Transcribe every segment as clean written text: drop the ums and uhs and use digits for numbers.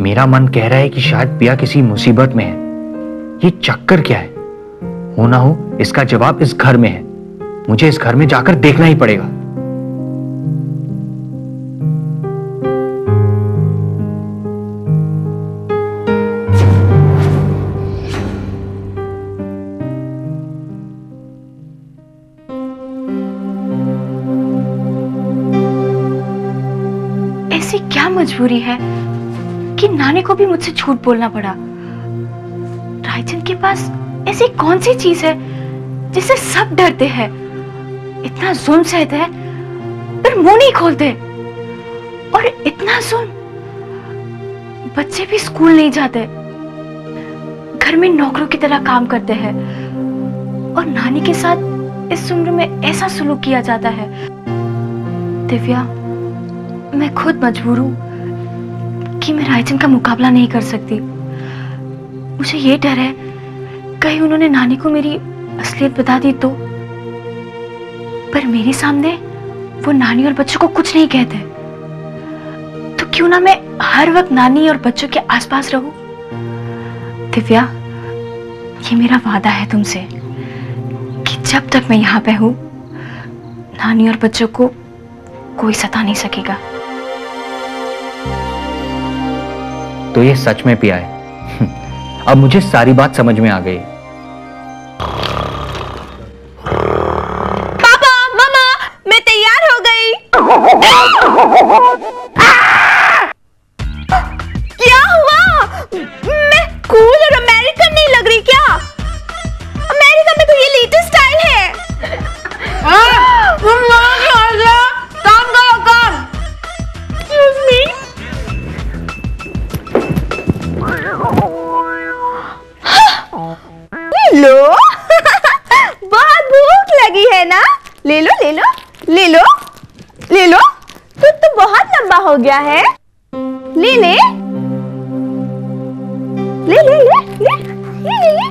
मेरा मन कह रहा है कि शायद पिया किसी मुसीबत में है। ये चक्कर क्या है? हो ना हो इसका जवाब इस घर में है। मुझे इस घर में जाकर देखना ही पड़ेगा। ऐसी क्या मजबूरी है कि नानी को भी मुझसे झूठ बोलना पड़ा? रायचंद के पास ऐसी कौन सी चीज है जिससे सब डरते हैं? इतना जुल्म सहते हैं पर मुंह नहीं खोलते, और इतना जुल्म, बच्चे भी स्कूल नहीं जाते, घर में नौकरों की तरह काम करते हैं, और नानी के साथ इस उम्र में ऐसा सलूक किया जाता है। दिव्या, मैं खुद मजबूर हूं कि मैं रायचंद का मुकाबला नहीं कर सकती। मुझे ये डर है कहीं उन्होंने नानी को मेरी असलियत बता दी तो। पर मेरे सामने वो नानी और बच्चों को कुछ नहीं कहते, तो क्यों ना मैं हर वक्त नानी और बच्चों के आसपास रहूं। दिव्या, ये मेरा वादा है तुमसे कि जब तक मैं यहाँ पे हूं, नानी और बच्चों को कोई सता नहीं सकेगा। तो ये सच में पिया है। अब मुझे सारी बात समझ में आ गई। पापा, मम्मा, मैं तैयार हो गई। क्या हुआ? मैं कूल और अमेरिकन नहीं लग रही क्या? अमेरिका में तो ये लेटेस्ट स्टाइल है। तुम लोगों की हौसला, काम करो काम। Excuse me? लो बहुत भूख लगी है ना? ले लो ले लो ले लो ले लो। दूध तो बहुत लंबा हो गया है। ले ले ले ले ले ले ले।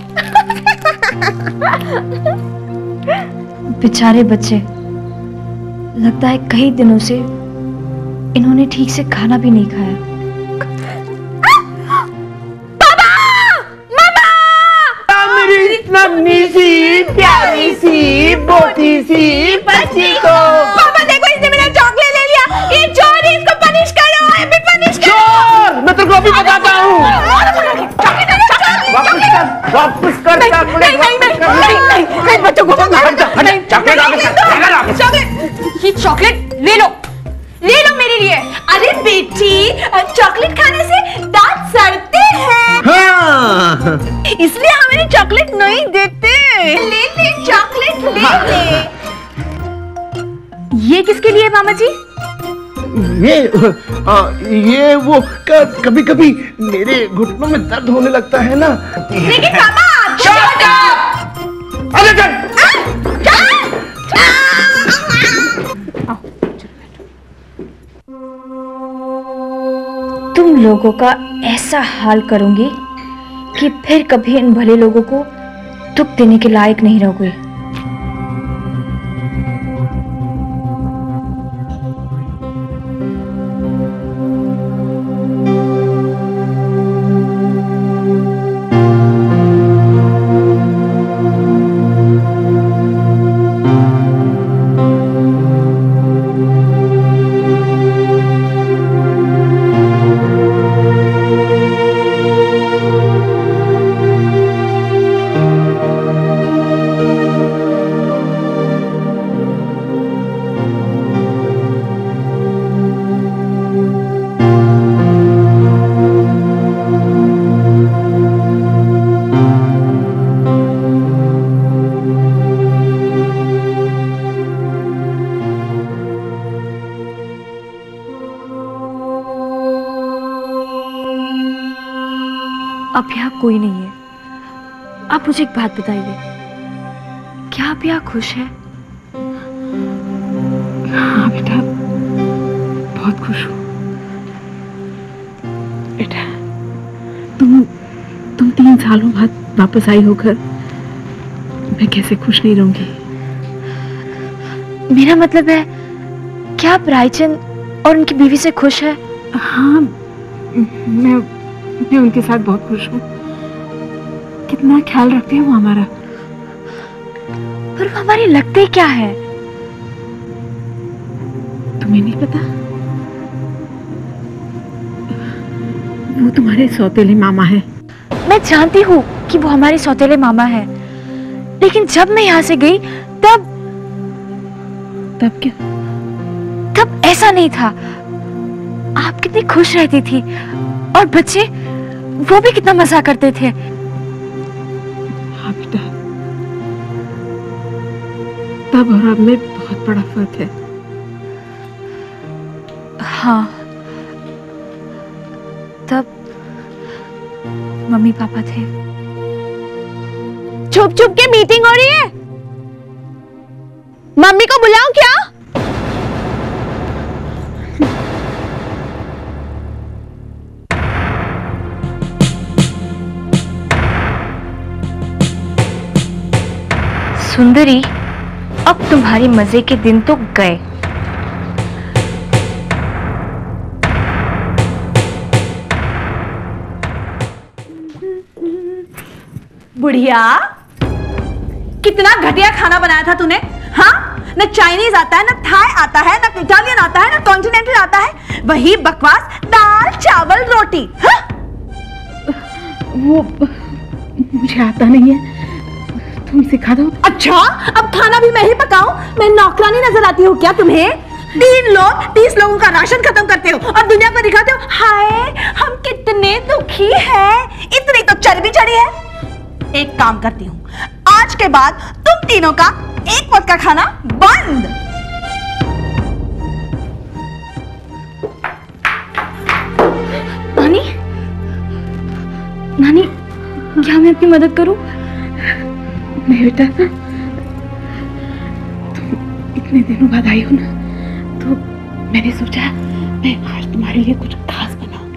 बेचारे बच्चे, लगता है कई दिनों से इन्होंने ठीक से खाना भी नहीं खाया। नन्ही सी प्यारी सी बोती सी बच्ची को। पापा देखो, इसने मेरा चॉकलेट ले लिया। ये चोर है, इसको पनिश करो, अभी पनिश करो। चोर, मैं तेरे को अभी बताता हूँ। वापस कर चॉकलेट। नहीं, बच्चों को चॉकलेट। ये चॉकलेट ले लो मेरे लिए। अरे बेटी, चॉकलेट खाने से दांत सड़ते हैं। हाँ। इसलिए हमें चॉकलेट नहीं देते। ले चॉकलेट ले। ये किसके लिए मामा जी? ये वो कभी कभी मेरे घुटनों में दर्द होने लगता है ना। लेकिन पापा, अरे चल। तुम लोगों का ऐसा हाल करूंगी कि फिर कभी इन भले लोगों को दुख देने के लायक नहीं रहोगे। अब यहाँ कोई नहीं है। आप मुझे एक बात बताइए, क्या आप यहाँ खुश हैं? हाँ बेटा, बहुत खुश हूँ। बेटा, तुम 3 सालों बाद वापस आई हो घर, मैं कैसे खुश नहीं रहूंगी? मेरा मतलब है, क्या आप रायचंद और उनकी बीवी से खुश है? हाँ, मैं मैं उनके साथ बहुत खुश हूँ। कितना ख्याल रखते हैं वो हमारा। पर वो हमारे लगते क्या है? तुम्हें नहीं पता? वो तुम्हारे सौतेले मामा है। मैं जानती हूँ कि वो हमारे सौतेले मामा है, लेकिन जब मैं यहाँ से गई तब क्या? तब ऐसा नहीं था। आप कितनी खुश रहती थी और बच्चे वो भी कितना मजा करते थे। हाँ बेटा, तब और अब में बहुत बड़ा फर्क है। हाँ, तब मम्मी पापा थे। छुप छुप के मीटिंग हो रही है। मम्मी को बुलाऊं क्या? सुंदरी, अब तुम्हारे मजे के दिन तो गए। बुढ़िया, कितना घटिया खाना बनाया था तूने। हाँ, न चाइनीज आता है, न थाई आता है, न इटालियन आता है, न कॉन्टिनेंटल आता है। वही बकवास दाल चावल रोटी। हाँ? वो मुझे आता नहीं है, तुम सिखा दो। अच्छा, अब खाना भी मैं ही पकाऊं? मैं नौकरानी नजर आती हूँ क्या तुम्हें? 30 लोगों का राशन खत्म करते हो और दुनिया को दिखाते हो हाय हम कितने दुखी हैं। इतनी तो चर्बी चढ़ी है। एक काम करती हूँ, आज के बाद तुम तीनों का एक वक्त का खाना बंद। नानी, नानी, क्या मैं आपकी मदद करूं? नहीं बेटा, तुम इतने दिनों बाद आई हो ना, तो मैंने सोचा मैं आज तुम्हारे लिए कुछ खास बनाऊं।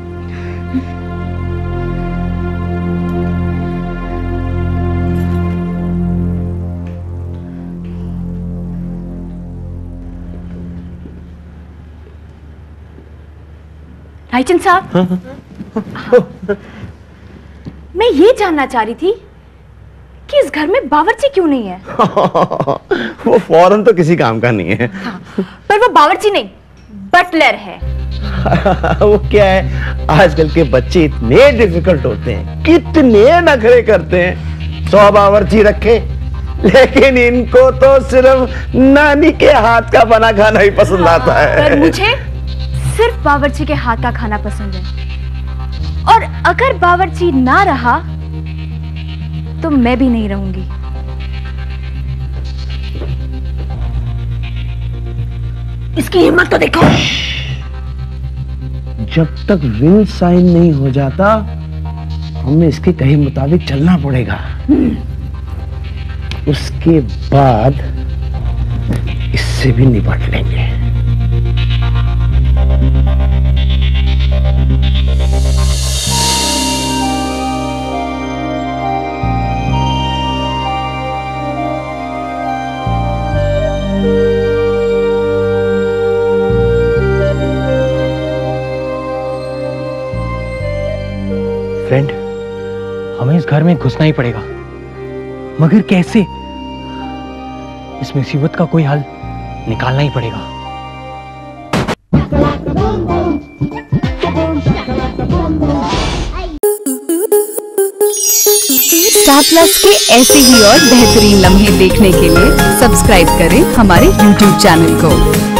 रायचंद साहब, मैं ये जानना चाह रही थी कि इस घर में बावर्ची क्यों नहीं है? वो फौरन तो किसी काम का नहीं है। हाँ, पर वो बावर्ची नहीं, बटलर है। वो क्या है, आजकल के बच्चे इतने डिफिकल्ट होते हैं, कितने नखरे करते हैं। 100 बावर्ची रखे, लेकिन इनको तो सिर्फ नानी के हाथ का बना खाना ही पसंद आता है। पर मुझे सिर्फ बावर्ची के हाथ का खाना पसंद है, और अगर बावर्ची ना रहा तो मैं भी नहीं रहूंगी। इसकी हिम्मत तो देखो। जब तक विल साइन नहीं हो जाता, हमें इसके कहे मुताबिक चलना पड़ेगा। उसके बाद इससे भी निपट लेंगे। फ्रेंड, हमें इस घर में घुसना ही पड़ेगा, मगर कैसे? इस मुसीबत का कोई हल निकालना ही पड़ेगा। स्टार प्लस के ऐसे ही और बेहतरीन लम्हे देखने के लिए सब्सक्राइब करें हमारे YouTube चैनल को।